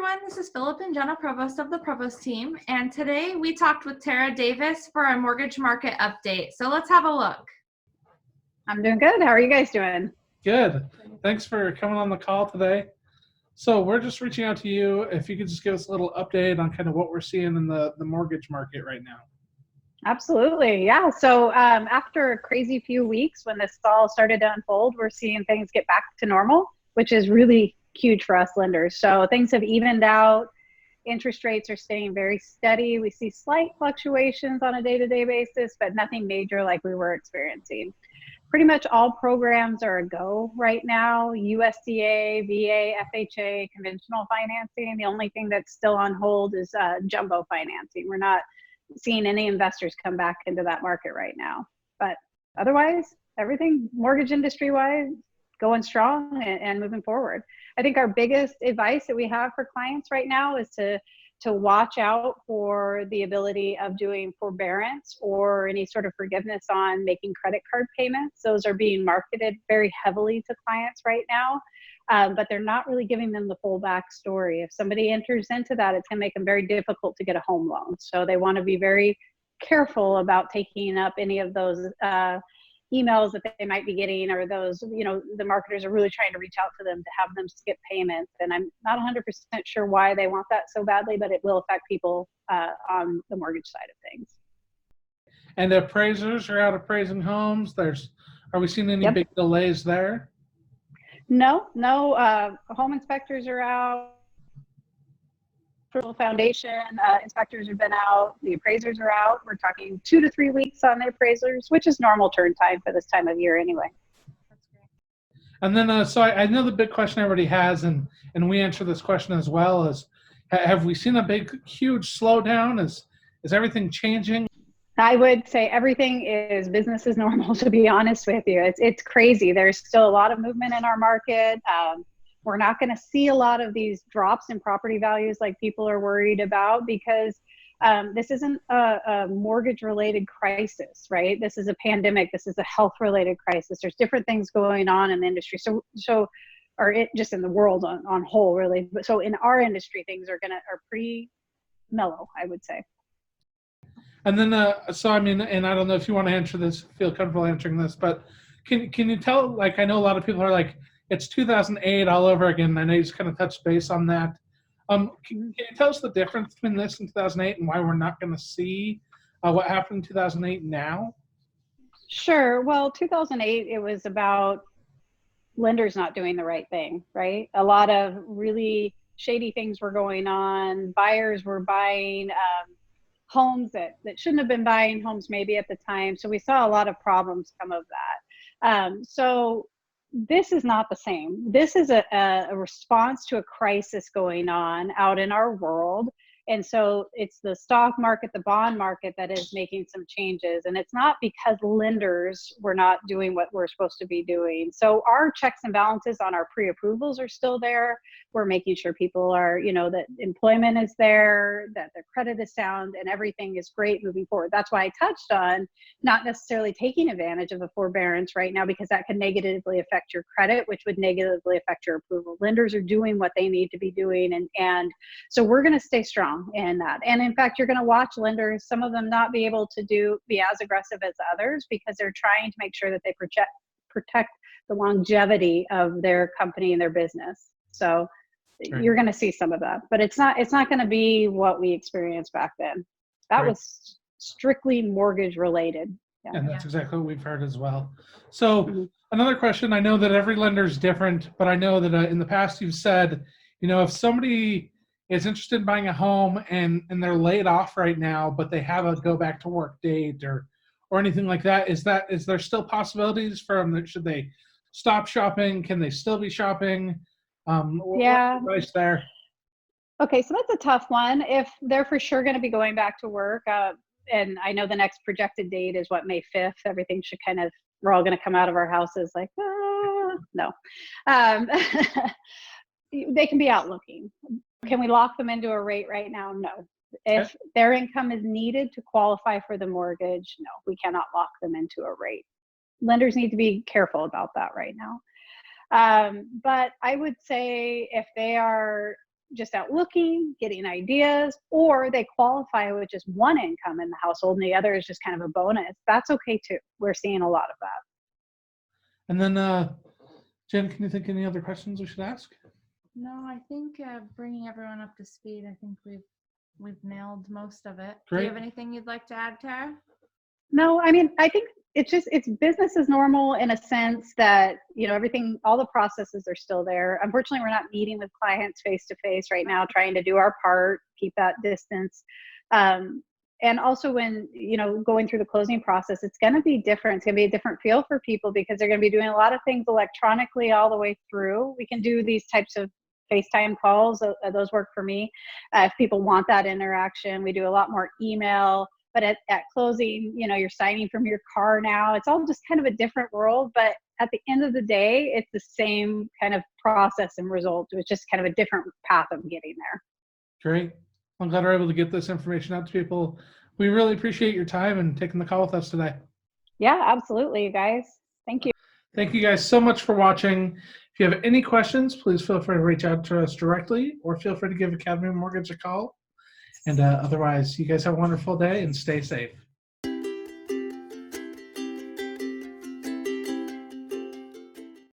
everyone, this is Phillip and Jenna, Provost of the Provost Team, and today we talked with Tera Davis for our mortgage market update. So let's have a look. I'm doing good. How are you guys doing? Good. Thanks for coming on the call today. So we're just reaching out to you. If you could just give us a little update on kind of what we're seeing in the mortgage market right now. Absolutely. Yeah. So after a crazy few weeks when this all started to unfold, we're seeing things get back to normal, which is really huge for us lenders. So things have evened out. Interest rates are staying very steady. We see slight fluctuations on a day-to-day basis, but nothing major like we were experiencing. Pretty much all programs are a go right now. USDA, VA, FHA, conventional financing. The only thing that's still on hold is jumbo financing. We're not seeing any investors come back into that market right now. But otherwise, everything mortgage industry-wise, going strong and moving forward. I think our biggest advice that we have for clients right now is to watch out for the ability of doing forbearance or any sort of forgiveness on making credit card payments. Those are being marketed very heavily to clients right now, but they're not really giving them the full backstory. If somebody enters into that, it's gonna make them very difficult to get a home loan. So they wanna be very careful about taking up any of those emails that they might be getting, or those, the marketers are really trying to reach out to them to have them skip payments. And I'm not 100% sure why they want that so badly, but it will affect people on the mortgage side of things. And appraisers are out appraising homes. Are we seeing any big delays there? No. Home inspectors are out. Foundation inspectors have been out. The appraisers are out. We're talking 2 to 3 weeks on the appraisers, which is normal turn time for this time of year anyway. That's great. And then, so I know the big question everybody has, and we answer this question as well, is have we seen a huge slowdown? Is everything changing? I would say everything is business as normal, to be honest with you. It's crazy. There's still a lot of movement in our market. We're not going to see a lot of these drops in property values like people are worried about, because this isn't a mortgage-related crisis, right? This is a pandemic. This is a health-related crisis. There's different things going on in the industry. Just in the world on whole, really. But so in our industry, things are pretty mellow, I would say. And then, and I don't know if you want to answer this, feel comfortable answering this, but can you tell, like, I know a lot of people are like, it's 2008 all over again. I know you just kind of touched base on that. Can you tell us the difference between this and 2008 and why we're not going to see what happened in 2008 now? Sure. Well, 2008, it was about lenders not doing the right thing, right? A lot of really shady things were going on. Buyers were buying homes that shouldn't have been buying homes maybe at the time. So we saw a lot of problems come of that. So this is not the same. This is a response to a crisis going on out in our world. And so it's the stock market, the bond market that is making some changes. And it's not because lenders were not doing what we're supposed to be doing. So our checks and balances on our pre-approvals are still there. We're making sure people are, that employment is there, that their credit is sound, and everything is great moving forward. That's why I touched on not necessarily taking advantage of a forbearance right now, because that can negatively affect your credit, which would negatively affect your approval. Lenders are doing what they need to be doing. And so we're going to stay strong in that. And in fact, you're going to watch lenders, some of them not be able to be as aggressive as others, because they're trying to make sure that they protect the longevity of their company and their business. So right. You're going to see some of that, but it's not going to be what we experienced back then. That was strictly mortgage related. Yeah. And that's exactly what we've heard as well. So another question, I know that every lender is different, but I know that in the past you've said, if somebody is interested in buying a home and they're laid off right now, but they have a go back to work date or anything like that, is there still possibilities for them? Should they stop shopping? Can they still be shopping? What's advice there? Okay, so that's a tough one. If they're for sure going to be going back to work, and I know the next projected date is May 5th. Everything should we're all going to come out of our houses like, no. They can be out looking. Can we lock them into a rate right now? No. If their income is needed to qualify for the mortgage, no, we cannot lock them into a rate. Lenders need to be careful about that right now. But I would say if they are just out looking, getting ideas, or they qualify with just one income in the household and the other is just kind of a bonus. That's okay too. We're seeing a lot of that. And then, Jen, can you think any other questions we should ask? No, I think bringing everyone up to speed, I think we've nailed most of it. Great. Do you have anything you'd like to add, Tara? No, I mean, I think it's business as normal in a sense that, everything, all the processes are still there. Unfortunately, we're not meeting with clients face to face right now, trying to do our part, keep that distance. And also when, going through the closing process, it's going to be different. It's going to be a different feel for people because they're going to be doing a lot of things electronically all the way through. We can do these types of FaceTime calls. Those work for me. If people want that interaction, we do a lot more email. But at closing, you're signing from your car now. It's all just kind of a different world. But at the end of the day, it's the same kind of process and result. It's just kind of a different path of getting there. Great. I'm glad we're able to get this information out to people. We really appreciate your time and taking the call with us today. Yeah, absolutely, you guys. Thank you. Thank you guys so much for watching. If you have any questions, please feel free to reach out to us directly or feel free to give Academy Mortgage a call. And otherwise, you guys have a wonderful day and stay safe.